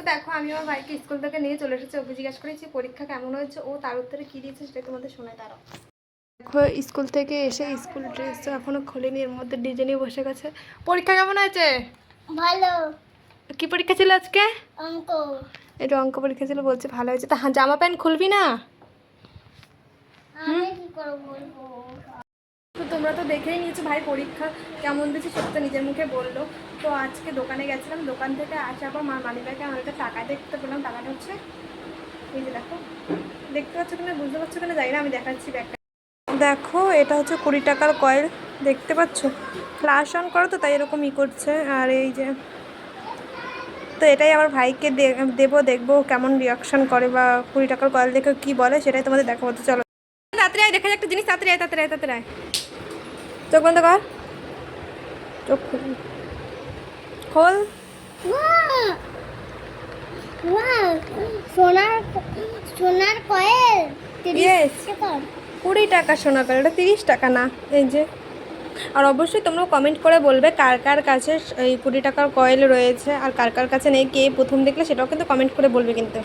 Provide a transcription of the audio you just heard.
তো দেখো আমি আমার ভাইকে স্কুল থেকে নিয়ে চলে এসেছি। ওকে জিজ্ঞাসা করেছি পরীক্ষা কেমন হয়েছে, ও তার উত্তরে কী দিয়েছে সেটা তোমাদের শোনায়। তারা দেখো স্কুল থেকে এসে স্কুল ড্রেস তো এখনও খোলেনি, এর মধ্যে ডিজে নিয়ে বসে গেছে। পরীক্ষা কেমন হয়েছে? ভালো। কি পরীক্ষা ছিল আজকে? অঙ্ক। এটা অঙ্ক পরীক্ষা ছিল, বলছে ভালো হয়েছে। তা জামা প্যান্ট খুলবি না? আমি কি করে বলবো? তো তোমরা তো দেখেই নিয়েছো ভাই পরীক্ষা কেমন দিয়েছে, সেটা তো নিজের মুখে বললো। তো আজকে দোকানে গেছিলাম, দোকান থেকে আসার পর মানিব্যাগে আমার একটা টাকা দেখতে পেলাম। টাকাটা হচ্ছে এই যে দেখো, দেখতে পাচ্ছ কিনা বুঝতে পারছো কিনা জানি না, আমি দেখাচ্ছি ব্যাগটা। দেখো এটা হচ্ছে 20 টাকার কয়েল, দেখতে পাচ্ছ? ফ্ল্যাশ অন করো তো তাই এরকম করছে। আর এই যে, তো এটাই আমার ভাইকে দেবো, দেখবো কেমন রিয়াকশন করে বা 20 টাকার কয়েল দেখে কী বলে সেটাই তোমাদের দেখাবো। তো চলো তাড়াতাড়ি আয়, দেখা যায় একটা জিনিস, তাড়াতাড়ি আয়, তাড়াতাড়ি আয়, তাড়াতাড়ি আয়। চোখ বন্ধ কর, চোখ খোল। সোনার সোনার কয়েল 30 টাকা। 20 টাকা সোনা কয়েল, এটা 30 টাকা না। এই যে, আর অবশ্যই তোমরা কমেন্ট করে বলবে কার কার কাছে এই 20 টাকার কয়েল রয়েছে আর কার কার কাছে নেই, কে প্রথম দেখলে সেটাও কিন্তু কমেন্ট করে বলবে কিন্তু।